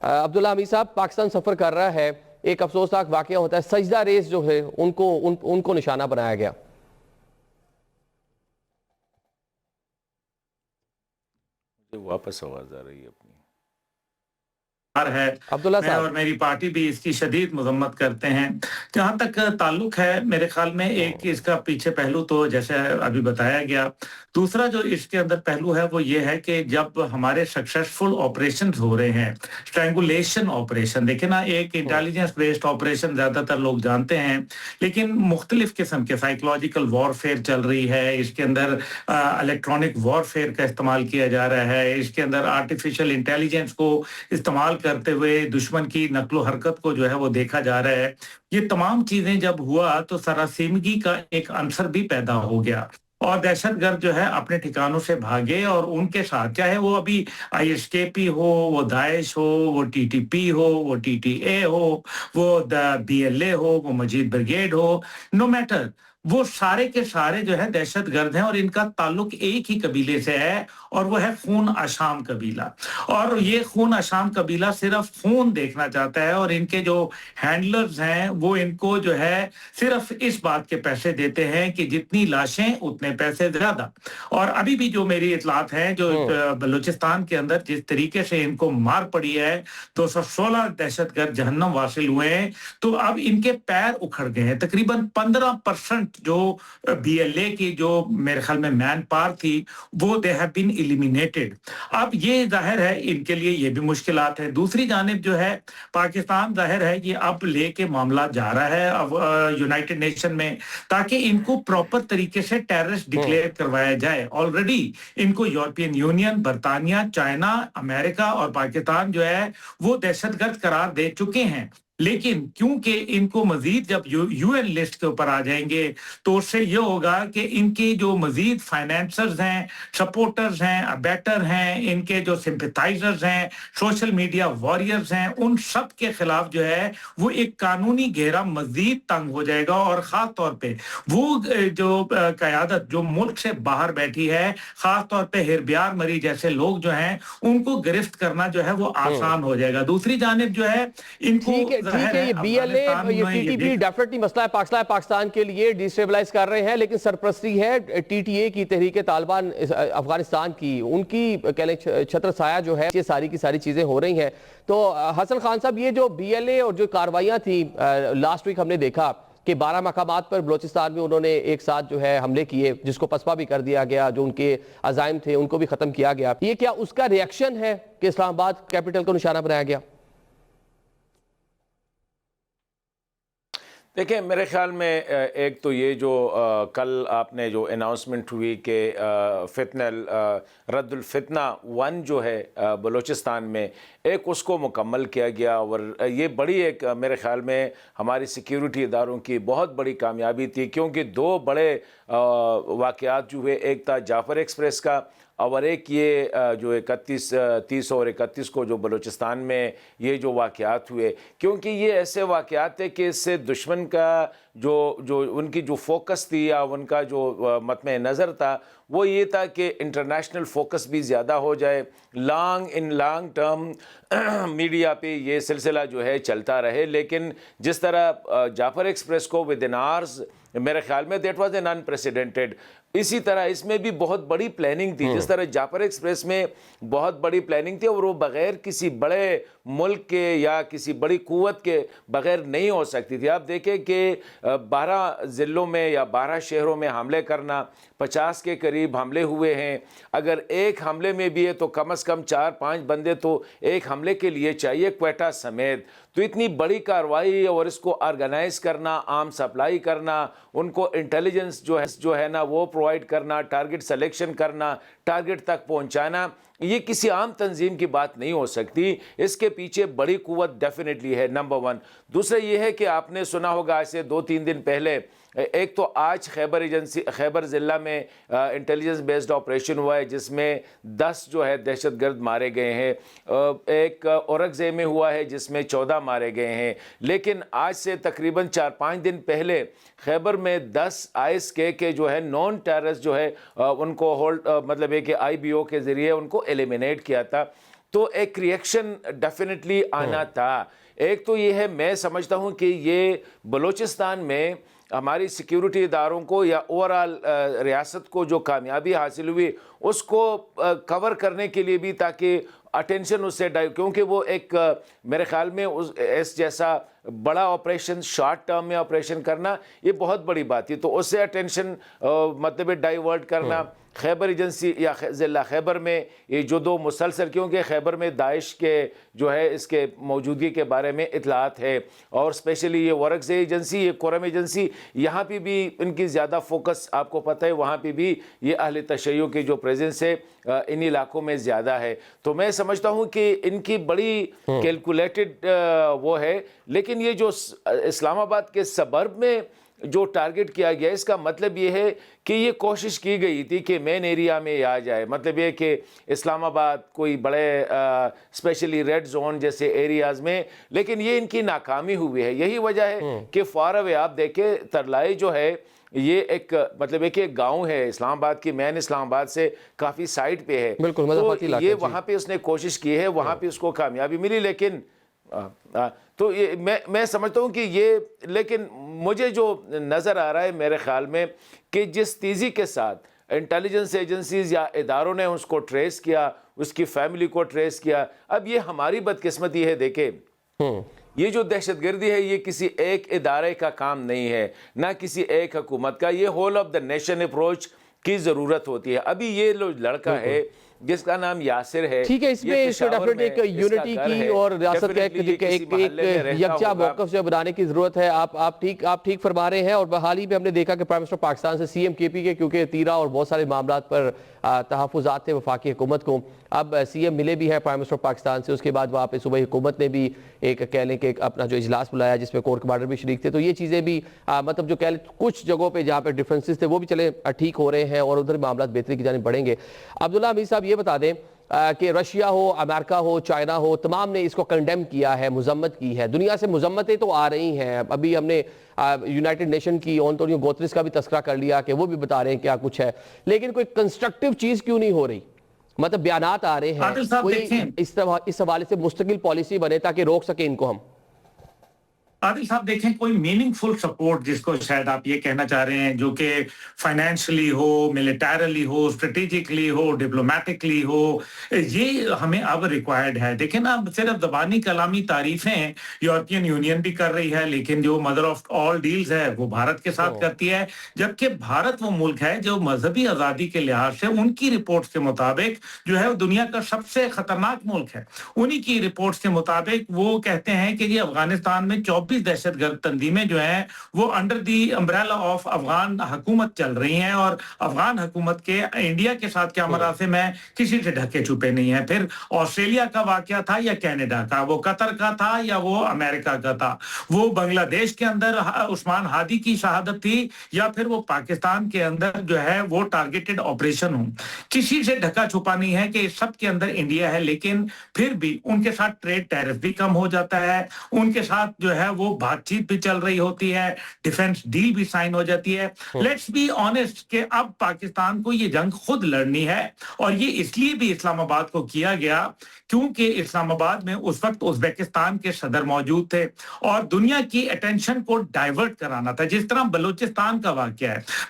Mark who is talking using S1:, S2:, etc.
S1: عبداللہ حمید صاحب، پاکستان سفر کر رہا ہے، ایک افسوسناک واقعہ ہوتا ہے، سجدہ ریز جو ہے ان کو نشانہ بنایا گیا۔
S2: واپس آواز آ رہی ہے اپنی
S3: ہے
S1: عبداللہ
S3: میں
S1: صاحب،
S3: اور میری پارٹی بھی اس کی شدید مذمت کرتے ہیں۔ جہاں تک تعلق ہے، میرے خیال میں ایک اس کا پیچھے پہلو تو جیسے ابھی بتایا گیا، دوسرا جو اس کے اندر پہلو ہے وہ یہ ہے کہ جب ہمارے سکسیسفل آپریشن ہو رہے ہیں، اسٹرینگولیشن آپریشن، دیکھیں نا، ایک انٹیلیجنس بیسڈ آپریشن زیادہ تر لوگ جانتے ہیں، لیکن مختلف قسم کے سائیکولوجیکل وارفیئر چل رہی ہے، اس کے اندر الیکٹرانک وارفیئر کا استعمال کیا جا رہا ہے، اس کے اندر آرٹیفیشل انٹیلیجنس کو استعمال کرتے ہوئے دشمن کی نقل و حرکت کو جو ہے وہ دیکھا جا رہا ہے۔ یہ تمام چیزیں جب ہوا تو سراسیمگی کا ایک عنصر بھی پیدا ہو گیا، اور دہشت گرد جو ہے اپنے ٹھکانوں سے بھاگے، اور ان کے ساتھ چاہے وہ ابھی آئی ایس کے پی ہو، وہ داعش ہو، وہ ٹی ٹی پی ہو، وہ ٹی ٹی اے ہو، وہ بی ایل اے ہو، وہ مجید بریگیڈ ہو، نو میٹر، وہ سارے کے سارے جو ہے دہشت گرد ہیں، اور ان کا تعلق ایک ہی قبیلے سے ہے، اور وہ ہے خون اشام قبیلہ۔ اور یہ خون اشام قبیلہ صرف خون دیکھنا چاہتا ہے، اور ان کے جو ہینڈلرز ہیں وہ ان کو جو ہے صرف اس بات کے پیسے دیتے ہیں کہ جتنی لاشیں اتنے پیسے زیادہ۔ اور ابھی بھی جو میری اطلاعات ہیں، جو بلوچستان کے اندر جس طریقے سے ان کو مار پڑی ہے، 216 دہشت گرد جہنم واصل ہوئے ہیں، تو اب ان کے پیر اکھڑ گئے ہیں۔ تقریباً 15% جو بی ایل اے کی جو میرے خیال میں مین پاور تھی، وہ دے ہیو بین ایلیمینیٹڈ۔ اب یہ ظاہر ہے ان کے لیے یہ بھی مشکلات ہے۔ دوسری جانب جو ہے پاکستان ظاہر ہے یہ اب لے کے معاملہ جا رہا ہے اب یونائٹڈ نیشن میں، تاکہ ان کو پراپر طریقے سے ٹیررسٹ ڈکلیئر کروایا جائے۔ آلریڈی ان کو یورپین یونین، برطانیہ، چائنا، امریکہ اور پاکستان جو ہے وہ دہشت گرد قرار دے چکے ہیں، لیکن کیونکہ ان کو مزید جب یو این لسٹ کے اوپر آ جائیں گے تو اس سے یہ ہوگا کہ ان کی جو مزید فائنینسرز ہیں، سپورٹرز ہیں، ابیٹر ہیں، ان کے جو سمپیتائزرز ہیں، سوشل میڈیا واریئرز ہیں، ان سب کے خلاف جو ہے وہ ایک قانونی گھیرا مزید تنگ ہو جائے گا، اور خاص طور پہ وہ جو قیادت جو ملک سے باہر بیٹھی ہے، خاص طور پہ ہربیار مری جیسے لوگ جو ہیں، ان کو گرفت کرنا جو ہے وہ آسان ہو جائے گا۔ دوسری جانب جو ہے ان کو
S1: ٹھیک ہے، یہ بی ایل اے، یہ ٹی ٹی پی ڈیفینیٹلی مسئلہ ہے پاکستان کے لیے، ڈیسٹیبلائز کر رہے ہیں، لیکن سرپرستی ہے ٹی ٹی اے کی، تحریک طالبان افغانستان کی، ان کی چھتر سایہ جو ہے، یہ ساری کی ساری چیزیں ہو رہی ہیں۔ تو حسن خان صاحب، یہ جو بی ایل اے اور جو کارروائیاں تھیں لاسٹ ویک ہم نے دیکھا کہ 12 مقامات پر بلوچستان میں انہوں نے ایک ساتھ جو ہے حملے کیے، جس کو پسپا بھی کر دیا گیا، جو ان کے عزائم تھے ان کو بھی ختم کیا گیا، یہ کیا اس کا ریئیکشن ہے کہ اسلام آباد کیپٹل کو نشانہ بنایا گیا؟
S2: دیکھیں، میرے خیال میں ایک تو یہ جو کل آپ نے جو اناؤنسمنٹ ہوئی کہ رد الفتنہ 1 جو ہے بلوچستان میں، ایک اس کو مکمل کیا گیا، اور یہ بڑی ایک میرے خیال میں ہماری سیکیورٹی اداروں کی بہت بڑی کامیابی تھی، کیونکہ 2 بڑے واقعات جو ہوئے، ایک تھا جعفر ایکسپریس کا، اور ایک یہ جو 30 اور 31 کو جو بلوچستان میں یہ جو واقعات ہوئے، کیونکہ یہ ایسے واقعات تھے کہ اس سے دشمن کا جو ان کی جو فوکس تھی یا ان کا جو مطمع نظر تھا، وہ یہ تھا کہ انٹرنیشنل فوکس بھی زیادہ ہو جائے، لانگ ٹرم میڈیا پہ یہ سلسلہ جو ہے چلتا رہے۔ لیکن جس طرح جعفر ایکسپریس کو ود ان آورز، میرے خیال میں دیٹ واز این انپریسیڈنٹڈ، اسی طرح اس میں بھی بہت بڑی پلاننگ تھی، جس طرح جعفر ایکسپریس میں بہت بڑی پلاننگ تھی، اور وہ بغیر کسی بڑے ملک کے یا کسی بڑی قوت کے بغیر نہیں ہو سکتی تھی۔ آپ دیکھیں کہ 12 ضلعوں میں یا 12 شہروں میں حملے کرنا، 50 کے قریب حملے ہوئے ہیں، اگر ایک حملے میں بھی ہے تو کم از کم 4-5 بندے تو ایک حملے کے لیے چاہیے، کوئٹہ سمیت۔ تو اتنی بڑی کارروائی، اور اس کو آرگنائز کرنا، عام سپلائی کرنا، ان کو انٹیلیجنس جو ہے نا وہ پرووائڈ کرنا، ٹارگٹ سلیکشن کرنا، ٹارگٹ تک پہنچانا، یہ کسی عام تنظیم کی بات نہیں ہو سکتی، اس کے پیچھے بڑی قوت ڈیفینیٹلی ہے، نمبر 1۔ دوسرا یہ ہے کہ آپ نے سنا ہوگا آج سے 2-3 دن پہلے، ایک تو آج خیبر ضلع میں انٹیلیجنس بیسڈ آپریشن ہوا ہے، جس میں 10 جو ہے دہشت گرد مارے گئے ہیں، ایک اورگزے میں ہوا ہے جس میں 14 مارے گئے ہیں، لیکن آج سے تقریباً 4-5 دن پہلے خیبر میں 10 آئس کے جو ہے نان ٹیررسٹ جو ہے ان کو مطلب ہے کہ IBO کے ذریعے ان کو ایلیمینیٹ کیا تھا۔ تو ایک ریئیکشن ڈیفینیٹلی آنا تھا. ایک تو یہ ہے, میں سمجھتا ہوں کہ یہ بلوچستان میں ہماری سیکیورٹی اداروں کو یا اوورآل ریاست کو جو کامیابی حاصل ہوئی اس کو کور کرنے کے لیے بھی, تاکہ اٹینشن اس سے کیونکہ وہ ایک میرے خیال میں اس جیسا بڑا آپریشن شارٹ ٹرم میں آپریشن کرنا یہ بہت بڑی بات تھی, تو اس سے اٹینشن مطلب ڈائیورٹ کرنا. خیبر ایجنسی یا ضلع خیبر میں یہ جو 2 مسلسل, کیونکہ خیبر میں داعش کے جو ہے اس کے موجودگی کے بارے میں اطلاعات ہے, اور اسپیشلی یہ ورکز ایجنسی, یہ قرم ایجنسی, یہاں پہ بھی ان کی زیادہ فوکس آپ کو پتہ ہے, وہاں پہ بھی یہ اہل تشیع کی جو پریزنس ہے ان علاقوں میں زیادہ ہے. تو میں سمجھتا ہوں کہ ان کی بڑی کیلکولیٹڈ وہ ہے, لیکن یہ جو اسلام آباد کے سبرب میں جو ٹارگٹ کیا گیا اس کا مطلب یہ ہے کہ یہ کوشش کی گئی تھی کہ مین ایریا میں آ جائے, مطلب یہ کہ اسلام آباد کوئی بڑے اسپیشلی ریڈ زون جیسے ایریاز میں, لیکن یہ ان کی ناکامی ہوئی ہے. یہی وجہ ہے کہ فار اوے آپ دیکھیں ترلائی جو ہے یہ ایک مطلب ایک گاؤں ہے اسلام آباد کی, مین اسلام آباد سے کافی سائٹ پہ ہے, تو یہ وہاں پہ اس نے کوشش کی ہے, وہاں پہ اس کو کامیابی ملی. لیکن تو میں سمجھتا ہوں کہ یہ, لیکن مجھے جو نظر آ رہا ہے میرے خیال میں کہ جس تیزی کے ساتھ انٹیلیجنس ایجنسیز یا اداروں نے اس کو ٹریس کیا, اس کی فیملی کو ٹریس کیا, اب یہ ہماری بدقسمتی ہے. دیکھیں یہ جو دہشت گردی ہے یہ کسی ایک ادارے کا کام نہیں ہے, نہ کسی ایک حکومت کا, یہ whole of the nation approach کی ضرورت ہوتی ہے. ابھی یہ لڑکا ہے جس کا نام یاسر ہے,
S1: ٹھیک ہے, اس میں ڈیفینیٹلی ایک یونٹی کی اور ریاست کا ایک یکجا موقف جو بنانے کی ضرورت ہے. آپ ٹھیک فرما رہے ہیں, اور حال ہی میں ہم نے دیکھا کہ پرائم منسٹر پاکستان سے سی ایم کے پی کے, کیونکہ تیرا اور بہت سارے معاملات پر تحفظات تھے وفاقی حکومت کو, اب سی ایم ملے بھی ہیں پرائم منسٹر پاکستان سے. اس کے بعد وہاں پہ صوبائی حکومت نے بھی ایک کہہ لیں کہ اپنا جو اجلاس بلایا جس میں کور کمانڈر بھی شریک تھے, تو یہ چیزیں بھی مطلب جو کہہ لیں کچھ جگہوں پہ جہاں پہ ڈفرینسز تھے وہ بھی چلے ٹھیک ہو رہے ہیں, اور ادھر معاملات بہتری کی جانب بڑھیں گے. عبداللہ حمید صاحب یہ بتا دیں کہ رشیا ہو, امریکہ ہو, چائنا ہو, تمام نے اس کو کنڈیم کیا ہے, مذمت کی ہے. دنیا سے مذمتیں تو آ رہی ہیں, ابھی ہم نے یونائٹڈ نیشن کی انطونیو گوتریس کا بھی تذکرہ کر لیا کہ وہ بھی بتا رہے ہیں کیا کچھ ہے, لیکن کوئی کنسٹرکٹیو چیز کیوں نہیں ہو رہی؟ مطلب بیانات آ رہے ہیں, کوئی اس حوالے سے مستقل پالیسی بنے تاکہ روک سکے ان کو ہم.
S3: عادل صاحب دیکھیں, کوئی میننگ فل سپورٹ جس کو شاید آپ یہ کہنا چاہ رہے ہیں, جو کہ فائنینشلی ہو, ملیٹریلی ہو, اسٹریٹجکلی ہو, ڈپلومیٹکلی ہو, یہ ہمیں اب ریکوائرڈ ہے. دیکھیں نا, صرف زبانی کلامی تعریفیں یورپین یونین بھی کر رہی ہے, لیکن جو مدر آف آل ڈیلز ہے وہ بھارت کے ساتھ کرتی ہے, جبکہ بھارت وہ ملک ہے جو مذہبی آزادی کے لحاظ سے ان کی رپورٹس کے مطابق جو ہے دنیا کا سب سے خطرناک ملک ہے. انہی کی رپورٹس کے مطابق وہ کہتے ہیں کہ یہ افغانستان میں 24 دہشت گرد تنظیمیں جو ہیں وہ under the umbrella of Afghan حکومت چل رہی ہیں, اور افغان حکومت کے انڈیا کے ساتھ کیا مراسم ہے کسی سے ڈھکے چھپے نہیں ہیں. پھر آسٹریلیا کا واقعہ تھا یا کینیڈا کا, وہ قطر کا تھا یا وہ امریکہ کا تھا, وہ بنگلہ دیش کے اندر عثمان ہادی کی شہادت تھی یا پھر وہ پاکستان کے اندر جو ہے وہ ٹارگیٹڈ آپریشن ہوں, کسی سے ڈھکا چھپا نہیں ہے کہ سب کے اندر انڈیا ہے. لیکن پھر بھی ان کے ساتھ ٹریڈ ٹیرف بھی کم ہو جاتا ہے, ان کے ساتھ جو ہے وہ بات چیت بھی چل رہی ہوتی ہے, ڈیفنس ڈیل بھی سائن ہو جاتی ہے. لیٹس بی آنیسٹ کہ اب پاکستان کو یہ جنگ خود لڑنی ہے, اور یہ اس لیے بھی اسلام آباد کو کیا گیا کیونکہ اسلام آباد میں اس وقت ازبیکستان کے صدر موجود تھے اور دنیا کی اٹینشن کو ڈائیورٹ کرانا تھا. جس طرح بلوچستان کا واقعہ ہے,